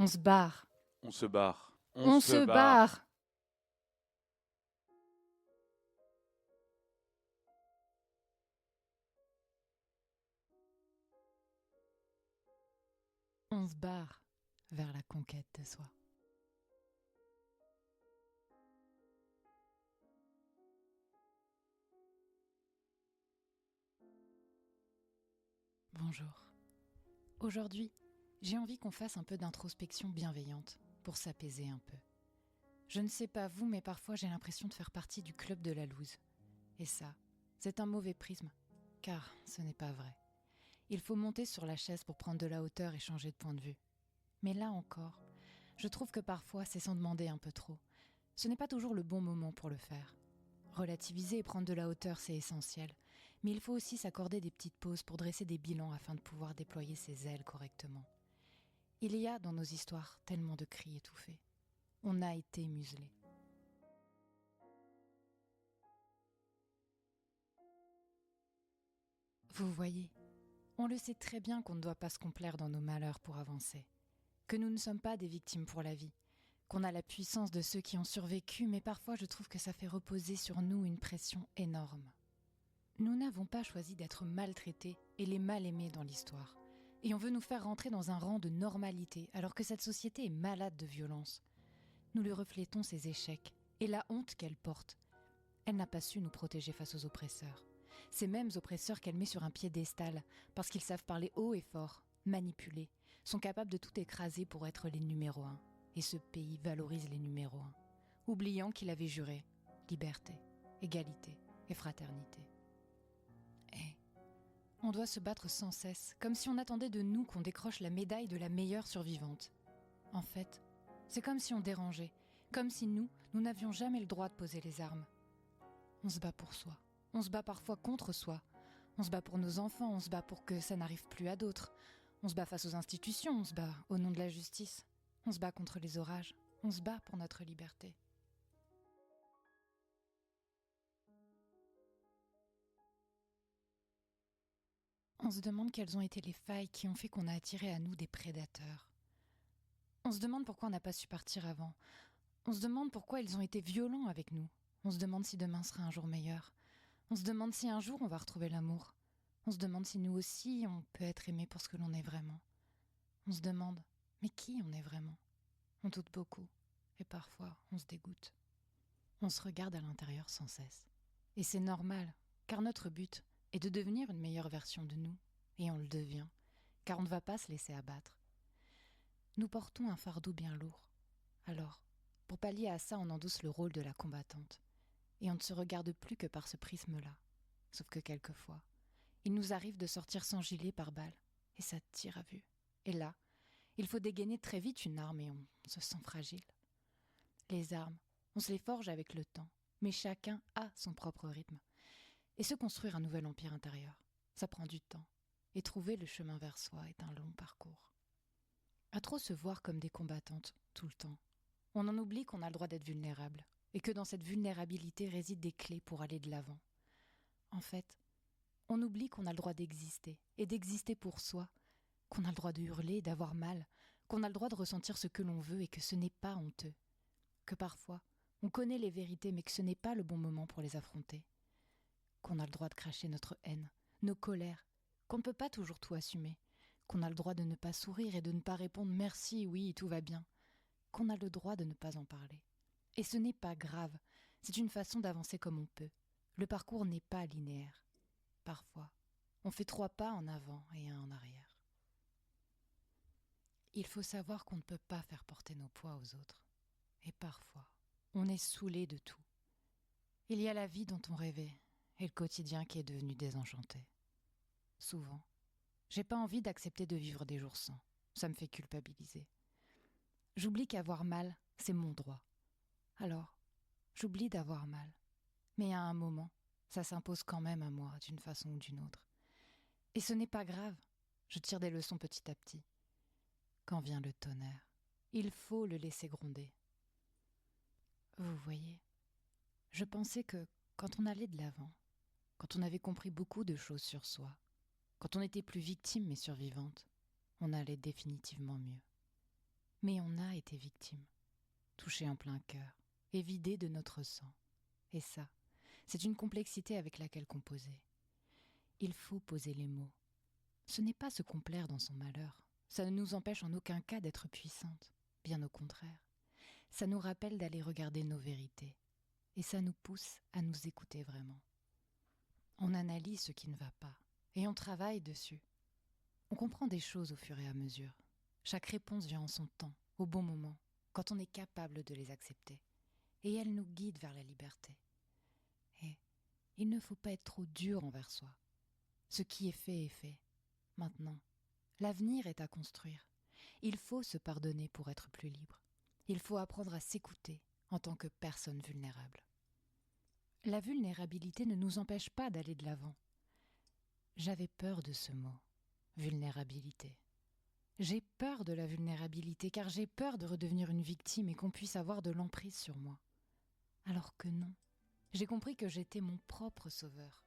On se barre. On se barre. On se barre. On se barre vers la conquête de soi. Bonjour. Aujourd'hui, j'ai envie qu'on fasse un peu d'introspection bienveillante pour s'apaiser un peu. Je ne sais pas vous, mais parfois j'ai l'impression de faire partie du club de la loose. Et ça, c'est un mauvais prisme, car ce n'est pas vrai. Il faut monter sur la chaise pour prendre de la hauteur et changer de point de vue. Mais là encore, je trouve que parfois c'est s'en demander un peu trop. Ce n'est pas toujours le bon moment pour le faire. Relativiser et prendre de la hauteur, c'est essentiel. Mais il faut aussi s'accorder des petites pauses pour dresser des bilans afin de pouvoir déployer ses ailes correctement. Il y a dans nos histoires tellement de cris étouffés. On a été muselés. Vous voyez, on le sait très bien qu'on ne doit pas se complaire dans nos malheurs pour avancer. Que nous ne sommes pas des victimes pour la vie. Qu'on a la puissance de ceux qui ont survécu, mais parfois je trouve que ça fait reposer sur nous une pression énorme. Nous n'avons pas choisi d'être maltraités et les mal-aimés dans l'histoire. Et on veut nous faire rentrer dans un rang de normalité alors que cette société est malade de violence. Nous lui reflétons ses échecs et la honte qu'elle porte. Elle n'a pas su nous protéger face aux oppresseurs. Ces mêmes oppresseurs qu'elle met sur un piédestal parce qu'ils savent parler haut et fort, manipuler, sont capables de tout écraser pour être les numéros 1. Et ce pays valorise les numéros 1, oubliant qu'il avait juré liberté, égalité et fraternité. Et on doit se battre sans cesse, comme si on attendait de nous qu'on décroche la médaille de la meilleure survivante. En fait, c'est comme si on dérangeait, comme si nous n'avions jamais le droit de poser les armes. On se bat pour soi, on se bat parfois contre soi, on se bat pour nos enfants, on se bat pour que ça n'arrive plus à d'autres, on se bat face aux institutions, on se bat au nom de la justice, on se bat contre les orages, on se bat pour notre liberté. On se demande quelles ont été les failles qui ont fait qu'on a attiré à nous des prédateurs. On se demande pourquoi on n'a pas su partir avant. On se demande pourquoi ils ont été violents avec nous. On se demande si demain sera un jour meilleur. On se demande si un jour on va retrouver l'amour. On se demande si nous aussi on peut être aimé pour ce que l'on est vraiment. On se demande, mais qui on est vraiment? On doute beaucoup, et parfois on se dégoûte. On se regarde à l'intérieur sans cesse. Et c'est normal, car notre but est de devenir une meilleure version de nous, et on le devient, car on ne va pas se laisser abattre. Nous portons un fardeau bien lourd. Alors, pour pallier à ça, on endosse le rôle de la combattante. Et on ne se regarde plus que par ce prisme-là. Sauf que quelquefois, il nous arrive de sortir sans gilet par balle, et ça tire à vue. Et là, il faut dégainer très vite une arme et on se sent fragile. Les armes, on se les forge avec le temps, mais chacun a son propre rythme. Et se construire un nouvel empire intérieur, ça prend du temps. Et trouver le chemin vers soi est un long parcours. À trop se voir comme des combattantes, tout le temps, on en oublie qu'on a le droit d'être vulnérable, et que dans cette vulnérabilité résident des clés pour aller de l'avant. En fait, on oublie qu'on a le droit d'exister, et d'exister pour soi, qu'on a le droit de hurler, d'avoir mal, qu'on a le droit de ressentir ce que l'on veut et que ce n'est pas honteux. Que parfois, on connaît les vérités mais que ce n'est pas le bon moment pour les affronter. Qu'on a le droit de cracher notre haine, nos colères, qu'on ne peut pas toujours tout assumer, qu'on a le droit de ne pas sourire et de ne pas répondre merci, oui, tout va bien, qu'on a le droit de ne pas en parler. Et ce n'est pas grave, c'est une façon d'avancer comme on peut. Le parcours n'est pas linéaire. Parfois, on fait 3 pas en avant et un en arrière. Il faut savoir qu'on ne peut pas faire porter nos poids aux autres. Et parfois, on est saoulé de tout. Il y a la vie dont on rêvait et le quotidien qui est devenu désenchanté. Souvent, j'ai pas envie d'accepter de vivre des jours sans. Ça me fait culpabiliser. J'oublie qu'avoir mal, c'est mon droit. Alors, j'oublie d'avoir mal. Mais à un moment, ça s'impose quand même à moi, d'une façon ou d'une autre. Et ce n'est pas grave. Je tire des leçons petit à petit. Quand vient le tonnerre, il faut le laisser gronder. Vous voyez, je pensais que quand on allait de l'avant, quand on avait compris beaucoup de choses sur soi, quand on n'était plus victime mais survivante, on allait définitivement mieux. Mais on a été victime, touchés en plein cœur et vidés de notre sang. Et ça, c'est une complexité avec laquelle composer. Il faut poser les mots. Ce n'est pas se complaire dans son malheur. Ça ne nous empêche en aucun cas d'être puissantes. Bien au contraire. Ça nous rappelle d'aller regarder nos vérités. Et ça nous pousse à nous écouter vraiment. On analyse ce qui ne va pas. Et on travaille dessus. On comprend des choses au fur et à mesure. Chaque réponse vient en son temps, au bon moment, quand on est capable de les accepter. Et elle nous guide vers la liberté. Et il ne faut pas être trop dur envers soi. Ce qui est fait est fait. Maintenant, l'avenir est à construire. Il faut se pardonner pour être plus libre. Il faut apprendre à s'écouter en tant que personne vulnérable. La vulnérabilité ne nous empêche pas d'aller de l'avant. J'avais peur de ce mot, vulnérabilité. J'ai peur de la vulnérabilité car j'ai peur de redevenir une victime et qu'on puisse avoir de l'emprise sur moi. Alors que non, j'ai compris que j'étais mon propre sauveur.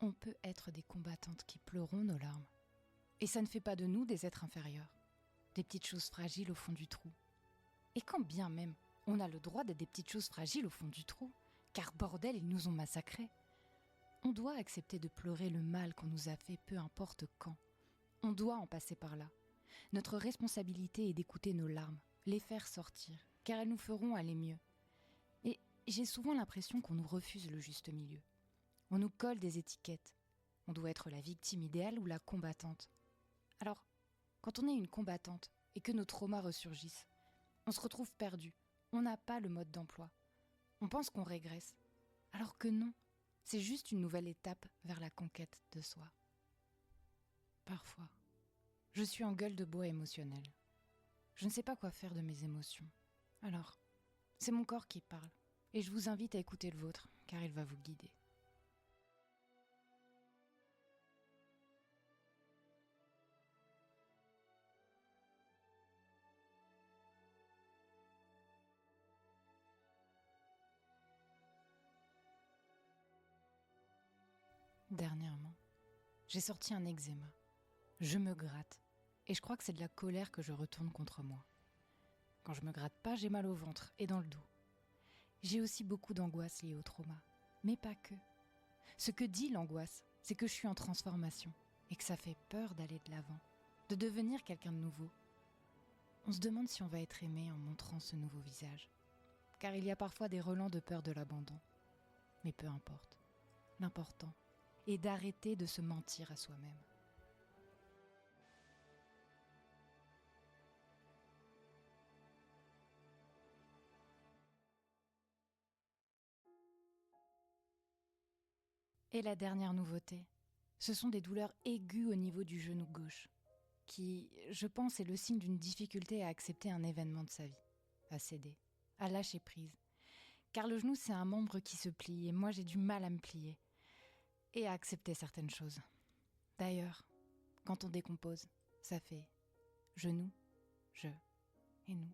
On peut être des combattantes qui pleurons nos larmes. Et ça ne fait pas de nous des êtres inférieurs, des petites choses fragiles au fond du trou. Et quand bien même, on a le droit d'être des petites choses fragiles au fond du trou, car bordel, ils nous ont massacrés. On doit accepter de pleurer le mal qu'on nous a fait, peu importe quand. On doit en passer par là. Notre responsabilité est d'écouter nos larmes, les faire sortir, car elles nous feront aller mieux. Et j'ai souvent l'impression qu'on nous refuse le juste milieu. On nous colle des étiquettes. On doit être la victime idéale ou la combattante. Alors, quand on est une combattante et que nos traumas ressurgissent, on se retrouve perdu. On n'a pas le mode d'emploi. On pense qu'on régresse. Alors que non, c'est juste une nouvelle étape vers la conquête de soi. Parfois, je suis en gueule de bois émotionnelle. Je ne sais pas quoi faire de mes émotions. Alors, c'est mon corps qui parle. Et je vous invite à écouter le vôtre, car il va vous guider. Dernièrement, j'ai sorti un eczéma. Je me gratte. Et je crois que c'est de la colère que je retourne contre moi. Quand je me gratte pas, j'ai mal au ventre et dans le dos. J'ai aussi beaucoup d'angoisse liée au trauma. Mais pas que. Ce que dit l'angoisse, c'est que je suis en transformation et que ça fait peur d'aller de l'avant, de devenir quelqu'un de nouveau. On se demande si on va être aimé en montrant ce nouveau visage. Car il y a parfois des relents de peur de l'abandon. Mais peu importe. L'important est d'arrêter de se mentir à soi-même. Et la dernière nouveauté, ce sont des douleurs aiguës au niveau du genou gauche, qui, je pense, est le signe d'une difficulté à accepter un événement de sa vie, à céder, à lâcher prise. Car le genou, c'est un membre qui se plie, et moi j'ai du mal à me plier, et à accepter certaines choses. D'ailleurs, quand on décompose, ça fait genou, je et nous.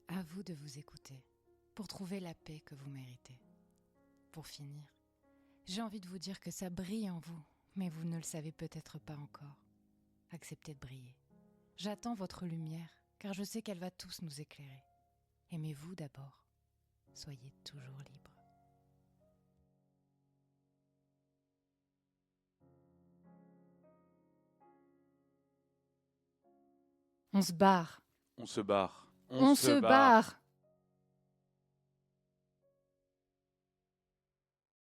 À vous de vous écouter, pour trouver la paix que vous méritez. Pour finir, j'ai envie de vous dire que ça brille en vous, mais vous ne le savez peut-être pas encore. Acceptez de briller. J'attends votre lumière, car je sais qu'elle va tous nous éclairer. Aimez-vous d'abord. Soyez toujours libre. On se barre. On se barre. On se barre.